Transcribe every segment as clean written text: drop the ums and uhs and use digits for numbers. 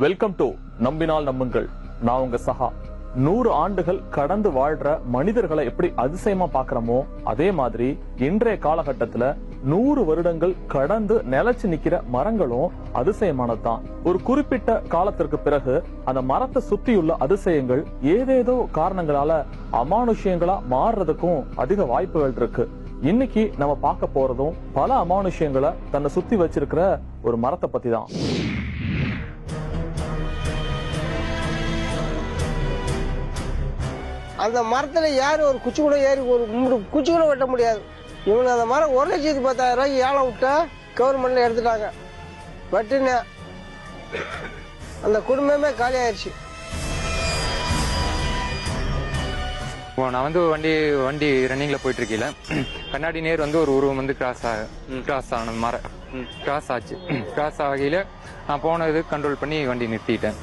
Welcome to நம்பினால் நம்புங்கள். நான் உங்க சஹா. 100 ஆண்டுகள் கடந்து வாழ்ற மனிதர்களை எப்படி அதிசயமா பாக்குறோமோ அதே மாதிரி இன்றைய காலகட்டத்துல 100 வருடங்கள் கடந்து நிலைச்சு நிக்கிற மரங்களும் அதிசயமானதுதான். ஒரு குறிப்பிட்ட காலத்திற்கு பிறகு அந்த மரத்தை சுத்தியுள்ள அதிசயங்கள் ஏதேதோ காரணங்களால அமானுஷ்யங்களா மாறுறதுக்கும் அதிக வாய்ப்புகள் இருக்கு. இன்னைக்கு நம்ம பார்க்க போறதும் பல அமானுஷ்யங்களை தன்னை சுத்தி வச்சிருக்கிற ஒரு மரத்தை பத்தி தான். அந்த மரத்துல யாரு ஒரு குச்சி கூட ஏறி ஒரு குச்சி கூட வெட்ட முடியாது. இவங்க அந்த மரம் 1,10,000 ரூபாய்க்கு ஏலம் விட்டா கவர்மெண்ட்ல எடுத்துட்டாங்க. வெட்டுன அந்த குடும்பமே காலி ஆயிடுச்சு. நான் வந்து வண்டி ரன்னிங்ல போயிட்டு இருக்கீல கண்ணாடி நேர் வந்து ஒரு உருவம் வந்து கிராஸ் ஆன மரம் கிராஸ் ஆச்சு. கிராஸ் ஆகையில நான் போனது கண்ட்ரோல் பண்ணி வண்டி நிறுத்திட்டேன்.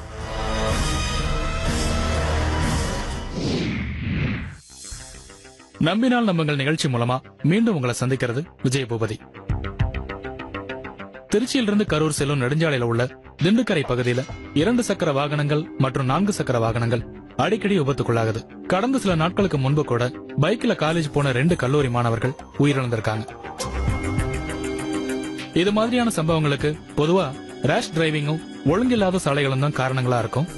நம்பினால் நம்புங்கள் நிகழ்ச்சி மூலமா மீண்டும் உங்களை சந்திக்கிறது விஜயபூபதி. திருச்சியிலிருந்து கரூர் செல்லும் நெடுஞ்சாலையில உள்ள திண்டுக்கரை பகுதியில 2 சக்கர வாகனங்கள் மற்றும் 4 சக்கர வாகனங்கள் அடிக்கடி விபத்துக்குள்ளாகுது. கடந்த சில நாட்களுக்கு முன்பு கூட பைக்ல காலேஜ் போன 2 கல்லூரி மாணவர்கள் உயிரிழந்திருக்காங்க. இது மாதிரியான சம்பவங்களுக்கு பொதுவா ரேஷ் டிரைவிங்கும் ஒழுங்கில்லாத சாலைகளும் தான் காரணங்களா இருக்கும்.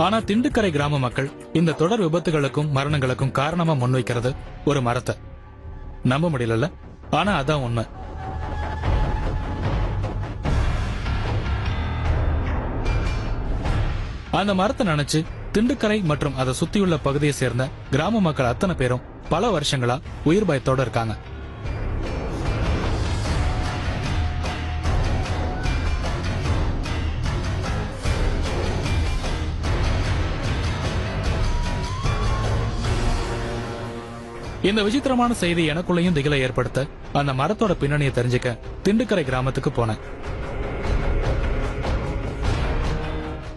ஆனா திண்டுக்கரை கிராம மக்கள் இந்த தொடர் விபத்துகளுக்கும் மரணங்களுக்கும் காரணமா முன்வைக்கிறது ஒரு மரத்தை. நம்ப முடியல, ஆனா அதான் உண்மை. அந்த மரத்தை நினைச்சு திண்டுக்கரை மற்றும் அதை சுத்தியுள்ள பகுதியை சேர்ந்த கிராம மக்கள் அத்தனை பேரும் பல வருஷங்களா உயிர் பயத்தோட இருக்காங்க. இந்த விசித்திரமான செய்தி எனக்குள்ளேயும் திகிலை ஏற்படுத்த அந்த மரத்தோட பின்னணியை தெரிஞ்சுக்க திண்டுக்கரை கிராமத்துக்கு போனேன்.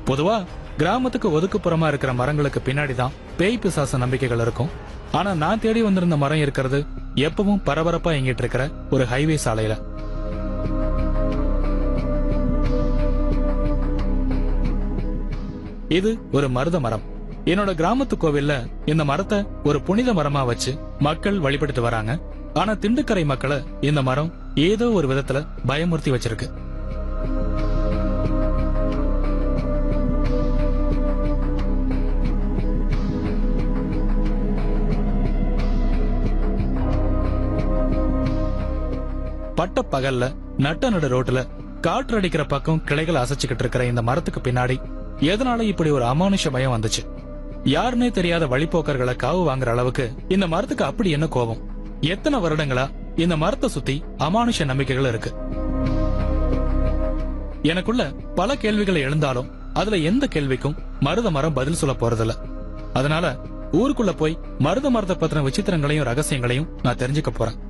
பொதுவா கிராமத்துக்கு ஒதுக்குப்புறமா இருக்கிற மரங்களுக்கு பின்னாடிதான் பேய் பிசாச நம்பிக்கைகள் இருக்கும். ஆனா நான் தேடி வந்திருந்த மரம் இருக்கிறது எப்பவும் பரபரப்பா இயங்கிட்டு இருக்கிற ஒரு ஹைவே சாலையில. இது ஒரு மருத மரம். என்னோட கிராமத்து கோவில்ல இந்த மரத்தை ஒரு புனித மரமா வச்சு மக்கள் வழிபடுத்து வராங்க. ஆனா திண்டுக்கரை மக்களை இந்த மரம் ஏதோ ஒரு விதத்துல பயமுறுத்தி வச்சிருக்கு. பட்ட பகல்ல நட்ட நடு ரோட்ல காற்று அடிக்கிற பக்கம் கிளைகள் அசைச்சுக்கிட்டு இருக்கிற இந்த மரத்துக்கு பின்னாடி எதனால இப்படி ஒரு அமானுஷ பயம் வந்துச்சு? யாருன்னே தெரியாத வழிபோக்கர்களை காவு வாங்குற அளவுக்கு இந்த மரத்துக்கு அப்படி என்ன கோபம்? எத்தனை வருடங்களா இந்த மரத்தை சுத்தி அமானுஷ நம்பிக்கைகள் இருக்கு. எனக்குள்ள பல கேள்விகளை எழுந்தாலும் அதுல எந்த கேள்விக்கும் மருத மரம் பதில் சொல்ல போறதில்ல. அதனால ஊருக்குள்ள போய் மருத மரத்தை பத்தின விசித்திரங்களையும் ரகசியங்களையும் நான் தெரிஞ்சுக்க போறேன்.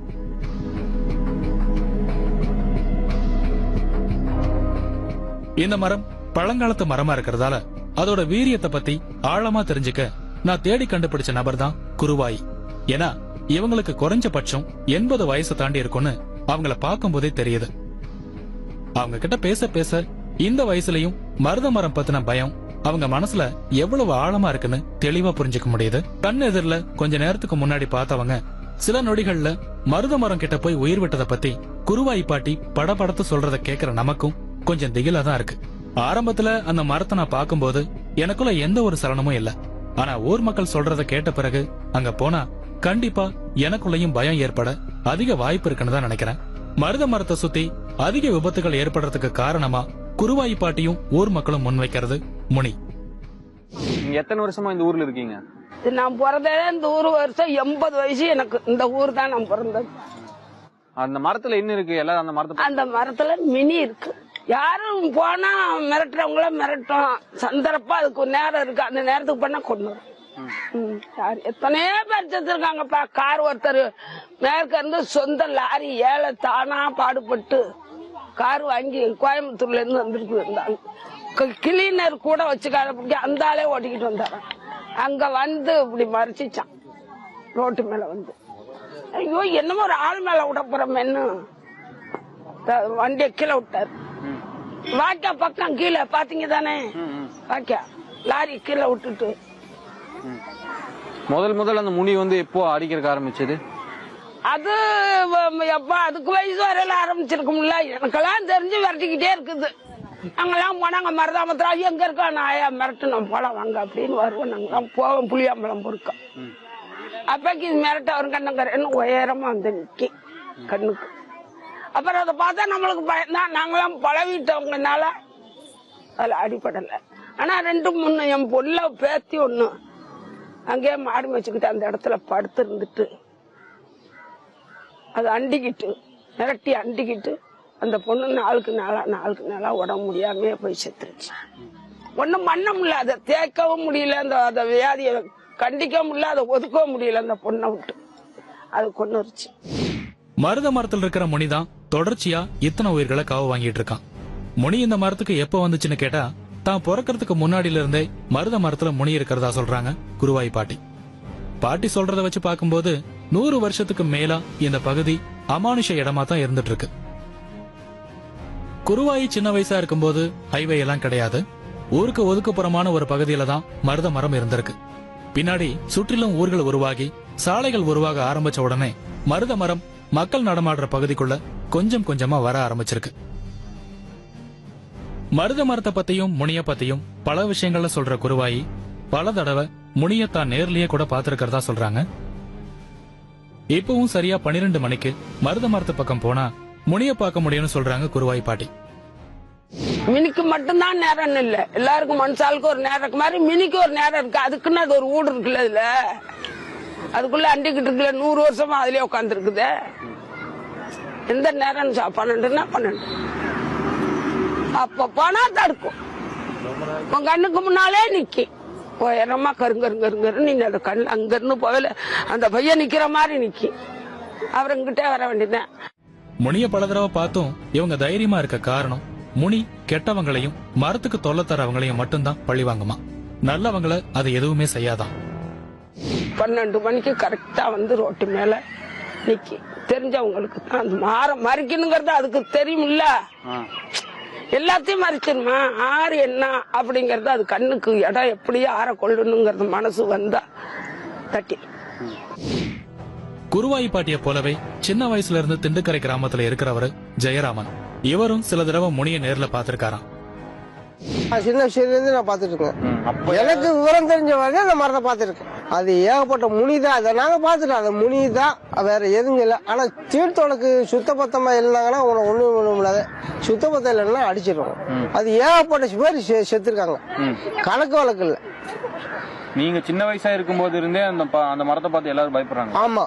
இந்த மரம் பழங்காலத்து மரமா இருக்கிறதால அதோட வீரியத்தை பத்தி ஆழமா தெரிஞ்சுக்க நான் தேடி கண்டுபிடிச்ச நபர் தான் குருவாய். ஏன்னா இவங்களுக்கு குறைஞ்சபட்சம் 80 வயசு தாண்டி இருக்கும்னு அவங்கள பார்க்கும் போதே தெரியுது. அவங்க கிட்ட பேச பேச இந்த வயசுலயும் மருத மரம் பத்தின பயம் அவங்க மனசுல எவ்வளவு ஆழமா இருக்குன்னு தெளிவா புரிஞ்சுக்க முடியுது. கண் எதிரில கொஞ்ச நேரத்துக்கு முன்னாடி பார்த்தவங்க சில நொடிகள்ல மருத மரம் கிட்ட போய் உயிர் விட்டதை பத்தி குருவாய் பாட்டி படபடத்து சொல்றத கேக்குற நமக்கும் கொஞ்சம் திகிலா தான் இருக்கு. ஆரம்பத்துல அந்த மரத்தை நான் பார்க்கும்போது எனக்குள்ள எந்த ஒரு சலனமும் இல்ல. ஆனா ஊர் மக்கள் சொல்றத கேட்ட பிறகு அங்க போனா கண்டிப்பா எனக்குள்ளயும் பயம் ஏற்பட அதிக வாய்ப்பு இருக்குன்னு தான் நினைக்கிறேன். மருத மரத்தை சுத்தி அதிக விபத்துகள் ஏற்படுறதுக்கு காரணமா குருவாய் பாட்டியும் ஊர் மக்களும் முன்வைக்கிறது முனி. நீங்க எத்தனை வருஷமா இந்த ஊர்ல இருக்கீங்க? நான் பிறந்ததே இந்த ஊர் வருஷம் 80 வயசு எனக்கு. இந்த ஊர் தான் நான் பிறந்தது. அந்த மரத்துல என்ன இருக்கு? எல்லாரும் அந்த மரத்துல மினி இருக்கு. யாரும் போனா மிரட்டுறவங்கள மிரட்டும். சந்தர்ப்பா அதுக்கு நேரம் இருக்கு. அந்த நேரத்துக்கு பண்ணா கொண்டு வரும். எத்தனையோ பேர் செத்துருக்காங்கப்பா. கார் ஒருத்தர் மேற்க இருந்து சொந்த லாரி ஏழை தானா பாடுபட்டு கார் வாங்கி கோயம்புத்தூர்ல இருந்து வந்துருக்கு இருந்தாங்க. கிளீனர் கூட வச்சுக்காத அந்த ஆளே ஓட்டிக்கிட்டு வந்தாங்க. அங்க வந்து இப்படி மறைச்சிச்சான் ரோட்டு மேல வந்து. ஐயோ என்னமோ ஒரு ஆள் மேல விட போறோம்னு வண்டியை கீழே விட்டாரு. வாய்க்கா பக்கம் கீழே பாத்தீங்க தானே, வாய்க்கா லாரி கீழே விட்டுட்டு. முதல் அந்த முனி வந்து எப்போ அடிக்கிறதுக்கு ஆரம்பிச்சது? அது எப்ப அதுக்கு வயசு வரையில ஆரம்பிச்சிருக்கும்ல, எனக்கெல்லாம் தெரிஞ்சு விரட்டிக்கிட்டே இருக்குது. நாங்கெல்லாம் போனாங்க மருதாமத்திரா எங்க இருக்கா நாயா மிரட்டணும் போலாம் வாங்க அப்படின்னு வருவோம். நாங்கெல்லாம் போவோம் புளியாம்பலம் பொறுக்க. அப்பக்கு இது மிரட்ட வரும் கண்ணங்கரன்னு உயரமா வந்து நிக்கி கண்ணுக்கு. அப்புறம் அதை பார்த்தா நம்மளுக்கு பயந்தான். நாங்களாம் பழவிட்டவங்கனால அதுல அடிப்படலை. ஆனா 2-3 என் பொருள பேத்தி ஒண்ணு அங்கேயே மாடு வச்சுக்கிட்டு அந்த இடத்துல படுத்து இருந்துட்டு அது அண்டிக்கிட்டு மிரட்டி அண்டிக்கிட்டு அந்த பொண்ணு நாளுக்கு நாளா உடம்பு முடியாம போய் செத்துருச்சு. ஒண்ணும் பண்ண முடியல, அதை தேக்கவும் முடியல, அந்த வியாதியை கண்டிக்கவும் முடியல, அதை ஒதுக்கவும் முடியல. அந்த பொண்ணை விட்டு அது கொன்னுருச்சு. மருத மரத்தில் இருக்கிற முனிதான் தொடர்ச்சியா இத்தனை உயிர்களை காவு வாங்கிட்டு இருக்கான். முனி இந்த மரத்துக்கு எப்ப வந்துச்சுன்னு கேட்டா, தான் பிறக்கிறதுக்கு முன்னாடியில இருந்தே மருத மரத்துல முனி இருக்கிறதா சொல்றாங்க குருவாய் பாட்டி. பாட்டி சொல்றத வச்சு பார்க்கும்போது 100 வருஷத்துக்கு மேலா இந்த பகுதி அமானுஷ இடமா தான் இருந்துட்டு இருக்கு. குருவாயி சின்ன வயசா இருக்கும்போது ஹைவே எல்லாம் கிடையாது. ஊருக்கு ஒதுக்குப்புறமான ஒரு பகுதியில தான் மருத மரம் இருந்திருக்கு. பின்னாடி சுற்றிலும் ஊர்கள் உருவாகி சாலைகள் உருவாக ஆரம்பிச்ச உடனே மருத மரம் மக்கள் நடமாடுற பகுதிக்குள்ள கொஞ்சம் கொஞ்சமா வர ஆரம்பிச்சிருக்கு. மருத மரத்தை பத்தியும் முனிய பத்தியும் பல விஷயங்கள்ல சொல்ற குருவாயி பல தடவை முனிய தான் நேர்லயே கூட பாத்திருக்கிறதா சொல்றாங்க. இப்பவும் சரியா 12 மணிக்கு மருத மரத்து பக்கம் போனா முனிய பார்க்க முடியும்னு சொல்றாங்க குருவாய் பாட்டி. மினிக்கு மட்டும்தான் நேரம் இல்ல, எல்லாருக்கும் மனுஷாளுக்கு ஒரு நேரம் இருக்கு மாதிரி மினிக்கு ஒரு நேரம் இருக்கு. அதுக்குன்னு அது ஒரு வீடு இருக்குல்ல, இதுல அதுக்குள்ள அண்டிக்கிட்டு இருக்குல்ல, 100 வருஷமா அதுலயே உட்கார்ந்து இருக்குது. எந்த நேரம் 12ன்னா 12 அப்ப போனா தடுக்கும். உன் கண்ணுக்கு முன்னாலே நிக்கி உயரமா கருங்கருங்கருங்கரு. நீங்க அந்த கண் அங்க இருந்து போகல, அந்த பையன் நிக்கிற மாதிரி நிக்கி. அப்புறம் இங்கிட்டே வர வேண்டியதான். முனிய பல தடவை பார்த்தும் இவங்க தைரியமா இருக்க காரணம், முனி கெட்டவங்களையும் மரத்துக்கு தொல்லை தரவங்களையும் மட்டும்தான் பழி வாங்குமா, நல்லவங்களை அது எதுவுமே செய்யாதான். 12 மணிக்கு கரெக்டா வந்து ரோட்டு மேல நிக்கி. தெரிஞ்சவங்களுக்கு தான் அந்த மாரம் மறிக்கணுங்கிறது அதுக்கு தெரியுமில்ல, எல்லாத்தையும் மறிச்சிருமா ஆறு என்ன அப்படிங்கறது அது கண்ணுக்கு இடம் எப்படியோ ஆற கொள்ளணுங்கிறது மனசு வந்தா தட்டி. குருவாயி பாட்டிய போலவே சின்ன வயசுல இருந்து திண்டுக்கரை கிராமத்துல இருக்கிறவரு ஜெயராமன். இவரும் சில தடவை முனிய நேர்ல பாத்திருக்காராம். சின்ன வயசுல இருந்து நான் பாத்துட்டு இருக்கேன். எனக்கு விவரம் தெரிஞ்ச வரைக்கும் அந்த மரத்தை பாத்துருக்கேன். அது ஏகப்பட்ட முனிதான், அதை நாங்க பாத்துட்டோம். அந்த முனிதான், வேற எதுவும் இல்லை. ஆனா தீர்த்தோளுக்கு சுத்தபத்தமா இருந்தாங்கன்னா உனக்கு ஒண்ணும் பண்ண முடியாது. சுத்தபத்தம் இல்லைன்னா அடிச்சிடுவோம். அது ஏகப்பட்ட பேர் செத்துருக்காங்க, கணக்கு வழக்கு இல்ல. நீங்க சின்ன வயசா இருக்கும் போது இருந்தே அந்த மரத்தை பார்த்து எல்லாரும் பயப்படுறாங்க. ஆமா.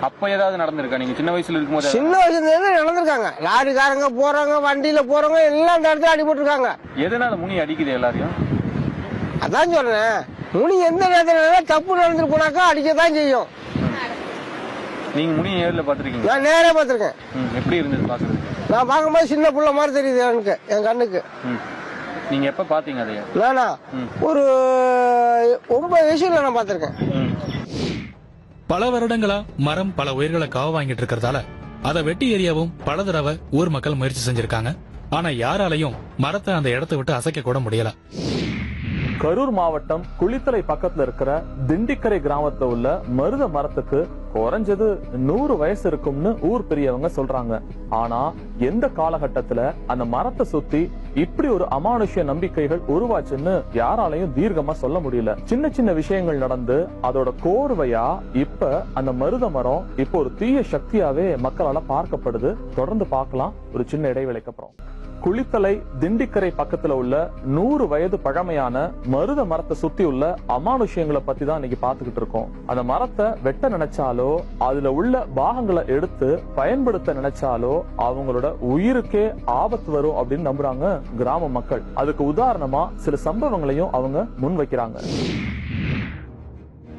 அப்ப ஏதாவது நடந்திருக்கா? நீங்க சின்ன வயசுல இருக்கும்போது? சின்ன வயசுல இருந்து நடந்திருக்காங்க. லாரிக்காரங்க போறாங்க, வண்டியில போறவங்க எல்லாம் அந்த இடத்துல அடிபட்டு இருக்காங்க. எதனால முனி அடிக்குது எல்லாரையும்? அதான் சொல்றேன், முனி எந்த நேரத்துல தப்பு நடந்துட்டு போனாக்கா அடிக்கதான் செய்யும். நீங்க முனி நேர்ல பாத்திருக்கீங்க? நான் நேரே பாத்திருக்கேன். எப்படி இருந்தது பாக்குறது? நான் பார்க்கும்போது சின்ன புள்ள மாதிரி தெரியுது எனக்கு, என் கண்ணுக்கு. நீங்க எப்ப பாத்தீங்க அதையா? நானா ஒரு 9 வயசுல நான் பாத்திருக்கேன். பல வருடங்களா மரம் பல உயிர்களை காவு வாங்கிட்டு இருக்கிறதால அதை வெட்டி எறியவும் பல தடவை ஊர் மக்கள் முயற்சி செஞ்சிருக்காங்க. ஆனா யாராலையும் மரத்தை அந்த இடத்தை விட்டு அசைக்க கூட முடியல. கரூர் மாவட்டம் குளித்தலை பக்கத்துல இருக்கிற திண்டிக்கரை கிராமத்துல உள்ள மருத மரத்துக்கு குறைஞ்சது 100 வயசு இருக்கும்னு ஊர் பெரியவங்க சொல்றாங்க. ஆனா எந்த காலகட்டத்துல அந்த மரத்தை சுத்தி இப்படி ஒரு அமானுஷ்ய நம்பிக்கைகள் உருவாச்சுன்னு யாராலையும் தீர்க்கமா சொல்ல முடியல. சின்ன சின்ன விஷயங்கள் நடந்து அதோட கோர்வையா இப்ப அந்த மருத மரம் இப்ப ஒரு தீய சக்தியாவே மக்களால பார்க்கப்படுது. தொடர்ந்து பார்க்கலாம் ஒரு சின்ன இடைவேளைக்கு அப்புறம். குளித்தலை திண்டிக்கரை பக்கத்துல உள்ள 100 வயது பழமையான மருத மரத்தை சுத்தி உள்ள அமானுஷ்யங்களை பத்தி தான் இன்னைக்கு பாத்துக்கிட்டு இருக்கோம். அந்த மரத்தை வெட்ட நினைச்சாலோ அதுல உள்ள பாகங்களை எடுத்து பயன்படுத்த நினைச்சாலோ அவங்களோட உயிருக்கே ஆபத்து வரும் அப்படின்னு நம்புறாங்க கிராம மக்கள். அதுக்கு உதாரணமா சில சம்பவங்களையும் அவங்க முன் வைக்கிறாங்க.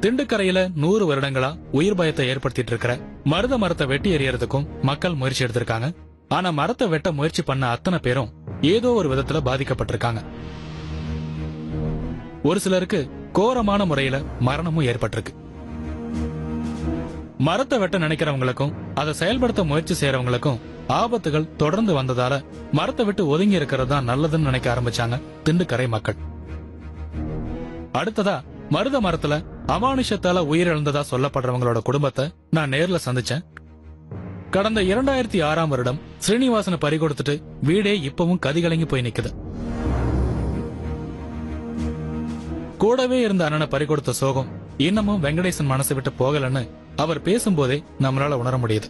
திண்டுக்கரையில 100 வருடங்களா உயிர் பயத்தை ஏற்படுத்திட்டு இருக்கிற மருத மரத்தை வெட்டி எறியறதுக்கும் மக்கள் முயற்சி எடுத்திருக்காங்க. ஆனா மரத்தை வெட்ட முயற்சி பண்ண அத்தனை பேரும் ஏதோ ஒரு விதத்துல பாதிக்கப்பட்டிருக்காங்க. ஒரு சிலருக்கு கோரமான முறையில மரணமும் ஏற்பட்டிருக்கு. மரத்தை வெட்ட நினைக்கிறவங்களுக்கும் அதை செயல்படுத்த முயற்சி செய்யறவங்களுக்கும் ஆபத்துகள் தொடர்ந்து வந்ததால மரத்தை விட்டு ஒதுங்கி இருக்கிறது தான் நல்லதுன்னு நினைக்க ஆரம்பிச்சாங்க திண்டுக்கரை மக்கள். அடுத்ததா மருத மரத்துல அமானுஷத்தால உயிரிழந்ததா சொல்லப்படுறவங்களோட குடும்பத்தை நான் நேர்ல சந்திச்சேன். கடந்த 2006ஆம் வருடம் ஸ்ரீனிவாசனை பறிகொடுத்துட்டு வீடே இப்பவும் கதிகலங்கி போய் நிக்குது. கூடவே இருந்த அண்ணனை பறிகொடுத்த சோகம் இன்னமும் வெங்கடேசன் மனசை விட்டு போகலன்னு அவர் பேசும்போதே நம்மளால உணர முடியுது.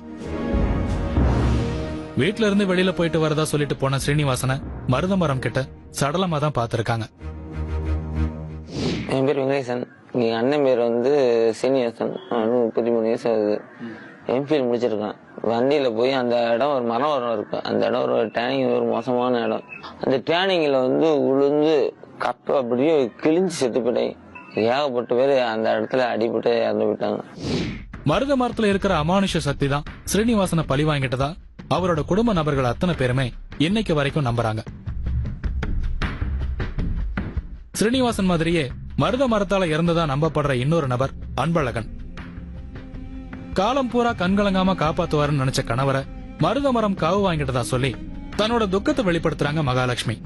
வீட்டுல இருந்து வெளியில போயிட்டு வரதா சொல்லிட்டு போன ஸ்ரீனிவாசனை மருத மரம் கிட்ட சடலமா தான் பாத்திருக்காங்க. என் பேர் வெங்கடேசன், எங்க அண்ணன் பேர் வந்து சீனிவாசன். 33 வயசு ஆகுது. எம்பிஎல் முடிச்சிருக்கேன். வண்டியில போய் அந்த இடம் ஒரு மரம் இருக்கு. அந்த இடம் ஒரு டேனிங், ஒரு மோசமான இடம். அந்த டேனிங்ல வந்து உளுந்து கப்ப அப்படியே கிழிஞ்சு செத்து போயிட்டேன். ஏகப்பட்ட பேர் அந்த இடத்துல அடிபட்டு இறந்து போயிட்டாங்க. மருத மரத்துல இருக்கிற அமானுஷ சக்தி தான் ஸ்ரீனிவாசனை பழி வாங்கிட்டதா அவரோட குடும்ப நபர்கள் அத்தனை பேருமே இன்னைக்கு வரைக்கும் நம்புறாங்க. ஸ்ரீனிவாசன் மாதிரியே மருத மரத்தால இறந்ததா நம்பப்படுற இன்னொரு நபர் அன்பழகன். காலம் பூரா கண்கலங்காம காப்பாத்துவாருன்னு நினைச்ச கணவரை மருத மரம் காவு வாங்கிட்டதா சொல்லி தன்னோட துக்கத்தை வெளிப்படுத்துறாங்க மகாலட்சுமி.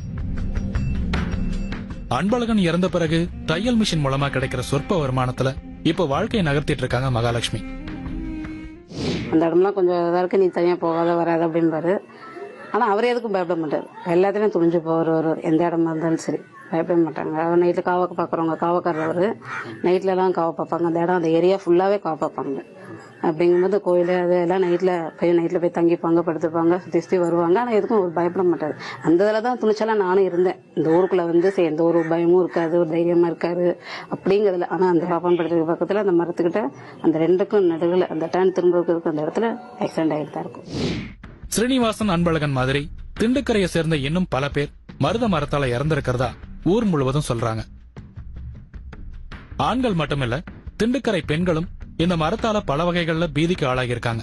அன்பழகன் இறந்த பிறகு தையல் மிஷின் மூலமா கிடைக்கிற சொற்ப வருமானத்துல இப்ப வாழ்க்கையை நகர்த்திட்டு இருக்காங்க மகாலட்சுமி. அந்த இடம்லாம் கொஞ்சம் இதா இருக்கு, நீ தனியா போகாத வராது அப்படின்பாரு. ஆனா அவர் எதுக்கும் பயப்பட மாட்டாரு. எல்லாத்தையும் துணிஞ்சு போவார். எந்த இடமா இருந்தாலும் சரி பயப்பட மாட்டாங்க. அவர் நைட்ல காவ பாக்குறவங்க காவக்காரர் அவரு. நைட்ல எல்லாம் காவ பார்ப்பாங்க. அந்த இடம் அந்த ஏரியா ஃபுல்லாவே காவ பார்ப்பாங்க. அப்படிங்கும்போது கோயில் அதெல்லாம் நைட்ல போய் தங்கிப்பாங்க, படுத்துப்பாங்க, சுத்தி வருவாங்க. ஆனா எதுக்கும் ஒரு பயப்பட மாட்டாரு. அந்த இதுலதான் துணிச்சலா நானும் இருந்தேன். இந்த ஊருக்குள்ள வந்து எந்த ஒரு பயமும் இருக்காது, ஒரு தைரியமா இருக்காரு அப்படிங்கறதுல. ஆனா அந்த பாப்பான் படுத்துக்கு பக்கத்துல அந்த மரத்துக்கிட்ட அந்த ரெண்டுக்கும் நடுவில் அந்த டேன் திரும்ப அந்த இடத்துல ஆக்சிடென்ட் ஆகிட்டு தான் இருக்கும். ஸ்ரீனிவாசன் அன்பழகன் மாதிரி திண்டுக்கரையை சேர்ந்த இன்னும் பல பேர் மருத மரத்தால இறந்திருக்கிறதா ஊர் முழுவதும் சொல்றாங்க. ஆண்கள் மட்டுமில்ல, திண்டுக்கரை பெண்களும் இந்த மரத்தால பல வகைகள்ல பீதிக்கு ஆளாகி இருக்காங்க.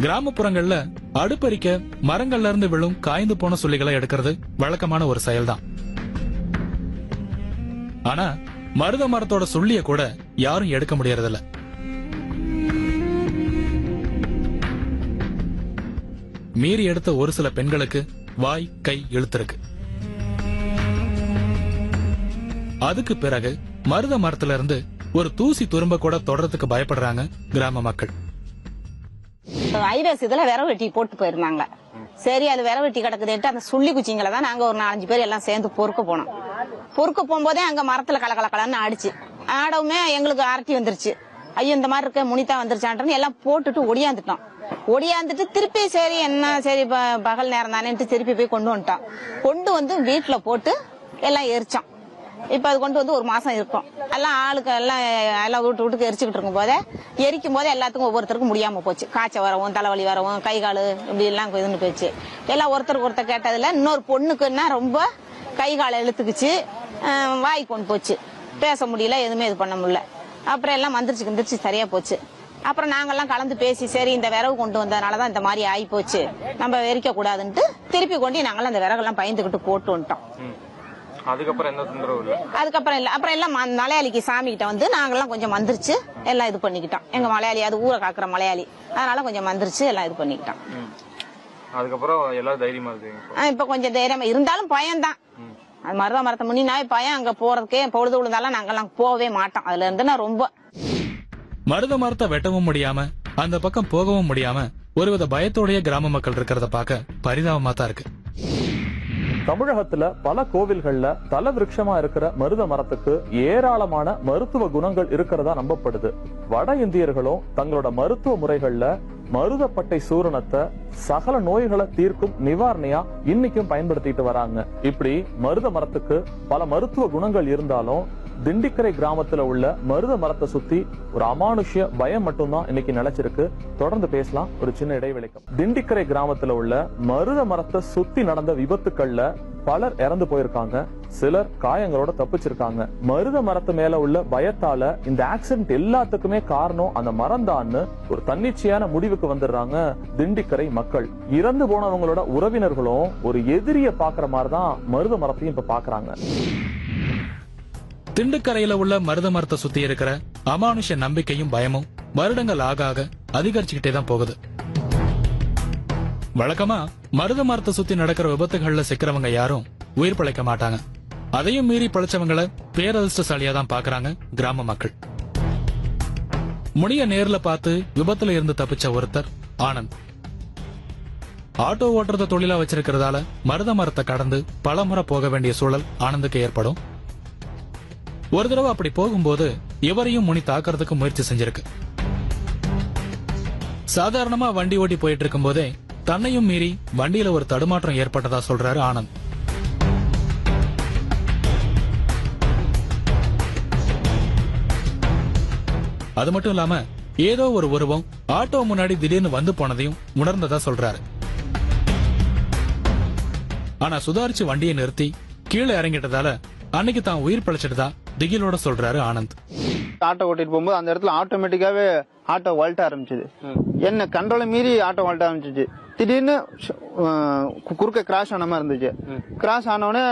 கிராமப்புறங்கள்ல அடுப்பறிக்க மரங்கள்ல இருந்து விழும் காய்ந்து போன சுள்ளிகளை எடுக்கிறது வழக்கமான ஒரு செயல்தான். ஆனா மருத மரத்தோட சுள்ளிய கூட யாரும் எடுக்க முடியறதில்ல. மீறி எடுத்த ஒரு சில பெண்களுக்கு வாய் கை இழுத்திருக்கு. அதுக்கு பிறகு மருத மரத்துல இருந்து ஒரு தூசி துரும்ப கூட தொடறதுக்கு பயப்படுறாங்க கிராம மக்கள். ஐரஸ் இதுல விரவு வெட்டி போட்டு போயிருந்தாங்க. சரி, அது விரவு வெட்டி கிடக்குதுன்ட்டு அந்த சுள்ளி குச்சிங்களை தான் நாங்க ஒரு 4-5 பேர் எல்லாம் சேர்ந்து பொறுக்க போனோம். பொறுக்க போகும்போதே அங்க மரத்துல கலக்கலன்னு ஆடிச்சு. ஆடவுமே எங்களுக்கு அரட்டி வந்துருச்சு. ஐயோ இந்த மாதிரி இருக்க முனிதா வந்துருச்சான்னு எல்லாம் போட்டுட்டு ஒடியாந்துட்டு திருப்பி சரி என்ன சரி பகல் நேரம் தானேன்ட்டு திருப்பி போய் கொண்டு வந்துட்டோம். கொண்டு வந்து வீட்டுல போட்டு எல்லாம் எரிச்சோம். இப்ப அது கொண்டு வந்து 1 மாசம் இருக்கும். எல்லாம் ஆளுக்கு எல்லாம் வீட்டுக்கு எரிச்சுக்கிட்டு இருக்கும் போதே எரிக்கும் போதே எல்லாத்துக்கும் ஒவ்வொருத்தருக்கும் முடியாம போச்சு. காய்ச்சல் வரவும், தலைவலி வரவும், கை காலு இப்படி எல்லாம் இதுன்னு போயிடுச்சு. எல்லாம் ஒருத்தருக்கு ஒருத்தர் கேட்டதுல இன்னொரு பொண்ணுக்குன்னா ரொம்ப கை காலை இழுத்துக்குச்சு, வாய் கொண்டு போச்சு, பேச முடியல, எதுவுமே இது பண்ண முடியல. அப்புறம் எல்லாம் மந்திரிச்சு சரியா போச்சு. அப்புறம் நாங்கெல்லாம் கலந்து பேசி சரி இந்த விறகு கொண்டு வந்ததுனாலதான் இந்த மாதிரி ஆகி போச்சு, நம்ம வெறிக்க கூடாதுன்ட்டு திருப்பி கொண்டு நாங்கெல்லாம் அந்த விறகெல்லாம் பயந்துகிட்டு போட்டு வந்துட்டோம். அதுக்கப்புறம் எந்த தொந்தரவு இல்ல. அதுக்கப்புறம் இல்ல. அப்புறம் எல்லாம் மலையாளிக்கு சாமி கிட்ட வந்து நாங்கெல்லாம் கொஞ்சம் மந்திரிச்சு எல்லாம் இது பண்ணிக்கிட்டோம். எங்க மலையாளி, அது ஊரை காக்குற மலையாளி, அதனால கொஞ்சம் மந்திரிச்சு எல்லாம் இது பண்ணிக்கிட்டோம். அதுக்கப்புறம் எல்லாரும் தைரியமா இருக்கு. இப்ப கொஞ்சம் தைரியமா இருந்தாலும் பயம்தான். அது மருத மரத்தை முன்னாவே பயம். அங்க போறதுக்கே பொழுது விழுந்தாலும் நாங்கெல்லாம் போகவே மாட்டோம். அதுல இருந்து நான் ரொம்ப மருத மரத்தை வெட்டவும் முடியாம அந்த பக்கம் போகவும் முடியாம ஒருவித பயத்தோடைய கிராம மக்கள் இருக்கிறத பார்க்க பரிதாபமா தான் இருக்கு. தமிழகத்துல பல கோவில்கள்ல தல விருட்சமா இருக்கிற மருத மரத்துக்கு ஏராளமான மருத்துவ குணங்கள் இருக்கிறதா நம்பப்படுது. வட இந்தியர்களும் தங்களோட மருத்துவ முறைகள்ல மருதப்பட்டை சூரணத்தை சகல நோய்களை தீர்க்கும் நிவாரணையா இன்னைக்கும் பயன்படுத்திட்டு வராங்க. இப்படி மருத மரத்துக்கு பல மருத்துவ குணங்கள் இருந்தாலும் திண்டிக்கரை கிராமத்துல உள்ள மருத மரத்தை சுத்தி ஒரு அமானுஷ்ய பயம் மட்டும்தான் இன்னைக்கு நிலைச்சிருக்கு. தொடர்ந்து பேசலாம் ஒரு சின்ன இடைவெளிக்கு. திண்டிக்கரை கிராமத்துல உள்ள மருத மரத்தை சுத்தி நடந்த விபத்துக்கள்ல பலர் இறந்து போயிருக்காங்க, சிலர் காயங்களோட தப்பிச்சிருக்காங்க. மருத மரத்து மேல உள்ள பயத்தால இந்த ஆக்சிடென்ட் எல்லாத்துக்குமே காரணம் அந்த மரம் தான்னு ஒரு தன்னிச்சையான முடிவுக்கு வந்துடுறாங்க திண்டிக்கரை மக்கள். இறந்து போனவங்களோட உறவினர்களும் ஒரு எதிரிய பாக்குற மாதிரிதான் மருத மரத்தையும் இப்ப பாக்குறாங்க. திண்டுக்கரையில உள்ள மருத மரத்தை சுத்தி இருக்கிற அமானுஷ நம்பிக்கையும் பயமும் வருடங்கள் ஆக ஆக அதிகரிச்சுக்கிட்டே தான் போகுது. வழக்கமா மருத மரத்தை சுத்தி நடக்கிற விபத்துகள்ல சிக்கிறவங்க யாரும் உயிர் பிழைக்க மாட்டாங்க. அதையும் மீறி பிழைச்சவங்களை பேரதிர்ஷ்டசாலியா தான் பாக்குறாங்க கிராம மக்கள். முனிய நேர்ல பார்த்து விபத்துல இருந்து தப்பிச்ச ஒருத்தர் ஆனந்த். ஆட்டோ ஓட்டுறத தொழிலா வச்சிருக்கிறதால மருத மரத்தை கடந்து பல முறை போக வேண்டிய சூழல் ஆனந்துக்கு ஏற்படும். ஒரு தடவை அப்படி போகும்போது இவரையும் முனி தாக்குறதுக்கு முயற்சி செஞ்சிருக்கு. சாதாரணமா வண்டி ஓட்டி போயிட்டு இருக்கும் போதே தன்னையும் மீறி வண்டியில ஒரு தடுமாற்றம் ஏற்பட்டதா சொல்றாரு ஆனந்த். அது மட்டும் இல்லாம ஏதோ ஒரு உருவம் ஆட்டோ முன்னாடி திடீர்னு வந்து போனதையும் உணர்ந்ததா சொல்றாரு. ஆனா சுதாரிச்சு வண்டியை நிறுத்தி கீழே இறங்கிட்டதால அன்னைக்கு தான் உயிர் பிழைச்சிட்டதா திகிலோட சொல்றாரு ஆனந்த். ஆட்டோ ஓட்டிட்டு போகும்போது அந்த இடத்துல ஆட்டோமேட்டிக்காவே ஆட்டோ வல்ட்ட ஆரம்பிச்சது. என்ன கண்ட்ரோலை மீறி ஆட்டோ வல்ட்ட ஆரம்பிச்சிச்சு. திடீர்னு குறுக்க கிராஷ் ஆன மாதிரி இருந்துச்சு. கிராஷ் ஆனவொடனே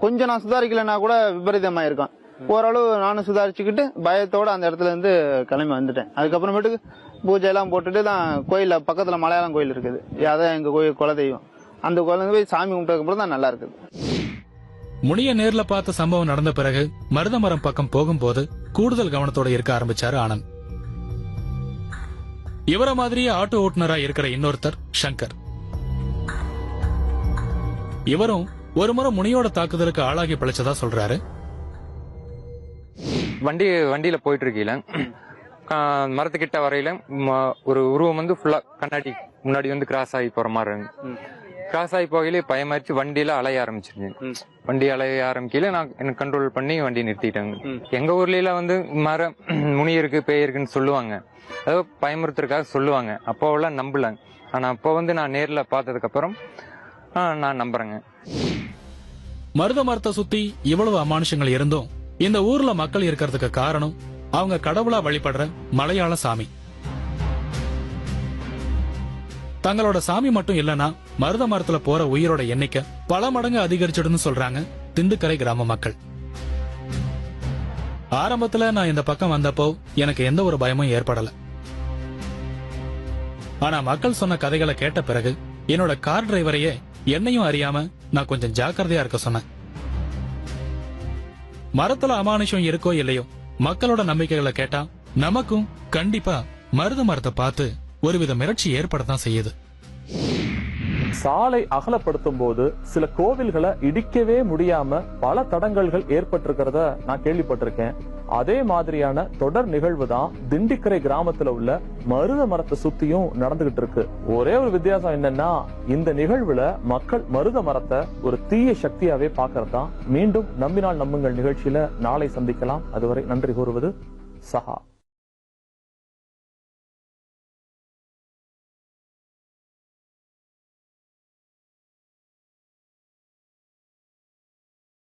கொஞ்சம் நான் சுதாரிக்கலன்னா கூட விபரீதமா இருக்கான். ஓரளவு நானும் சுதாரிச்சுக்கிட்டு பயத்தோட அந்த இடத்துல இருந்து கிளம்பி வந்துட்டேன். அதுக்கப்புறமேட்டுக்கு பூஜை எல்லாம் போட்டுட்டு தான் கோயில பக்கத்துல மலையாளம் கோயில் இருக்குது, அதான் எங்க கோயில் குலதெய்வம். அந்த கோயில போய் சாமி கும்பிட்டதுக்கு அப்புறம் தான் நல்லா இருக்குது. முனிய நேர்ல பார்த்த சம்பவம் நடந்த பிறகு மருத மரம் பக்கம் போகும்போது கூடுதல் கவனத்தோட இருக்க ஆரம்பிச்சாரு ஆனந்த். இவர மாதிரியே ஆட்டோ ஓட்டுநரா இருக்கிற இன்னொருத்தர் சங்கர். இவரும் ஒரு முறை முனியோட தாக்குதலுக்கு ஆளாகி பிழைச்சதா சொல்றாரு. வண்டியில போயிட்டு இருக்கீல மரத்துக்கிட்ட வரையில ஒரு உருவம் வந்து ஃபுல்லா கண்ணாடி முன்னாடி வந்து கிராஸ் ஆகி போற மாதிரி கிராஸ் ஆகி போகையிலே பயமாச்சு வண்டியில அலைய ஆரம்பிச்சிருக்கேன். வண்டி அலைய ஆரம்பிக்கல நான் எனக்கு கண்ட்ரோல் பண்ணி வண்டி நிறுத்திட்டாங்க. எங்க ஊர்ல வந்து மரம் முனி இருக்கு பேய் இருக்குன்னு சொல்லுவாங்க, அதாவது பயமுறுத்துறதுக்காக சொல்லுவாங்க. அப்போவெல்லாம் நம்பல. ஆனா அப்போ வந்து நான் நேர்ல பார்த்ததுக்கு அப்புறம் நான் நம்புறேங்க. மருத மரத்தை சுத்தி இவ்வளவு அமானுஷங்கள் இருந்தும் இந்த ஊர்ல மக்கள் இருக்கிறதுக்கு காரணம் அவங்க கடவுளா வழிபடுற மலையாள சாமி. தங்களோட சாமி மட்டும் இல்லனா மருத மரத்துல போற உயிரோட எண்ணிக்கை பல மடங்கு அதிகரிச்சிடுன்னு சொல்றாங்க திண்டுக்கரை கிராம மக்கள். ஆரம்பத்துல நான் இந்த பக்கம் வந்தப்போ எனக்கு எந்த ஒரு பயமும் ஏற்படல. ஆனா மக்கள் சொன்ன கதைகளை கேட்ட பிறகு என்னோட கார் டிரைவரையே என்னையும் அறியாம நான் கொஞ்சம் ஜாக்கிரதையா இருக்க சொன்னேன். மரத்துல அமானுஷம் இருக்கோ இல்லையோ, மக்களோட நம்பிக்கைகளை கேட்டா நமக்கும் கண்டிப்பா மருத மரத்தை பார்த்து ஒருவித மிரட்சி ஏற்படத்தான் செய்யுது. சாலை அகலப்படுத்தும் போது சில கோவில்களை இடிக்கவே முடியாம பல தடங்கல்கள் ஏற்பட்டிருக்கிறத நான் கேள்விப்பட்டிருக்கேன். அதே மாதிரியான தொடர் நிகழ்வு தான் திண்டுக்கரை கிராமத்துல உள்ள மருத மரத்தை சுத்தியும் நடந்துகிட்டு இருக்கு. ஒரே ஒரு வித்தியாசம் என்னன்னா, இந்த நிகழ்வுல மக்கள் மருத மரத்தை ஒரு தீய சக்தியாவே பாக்குறதுதான். மீண்டும் நம்பினால் நம்புங்கள் நிகழ்ச்சியில நாளை சந்திக்கலாம். அதுவரை நன்றி கூறுவது சஹா.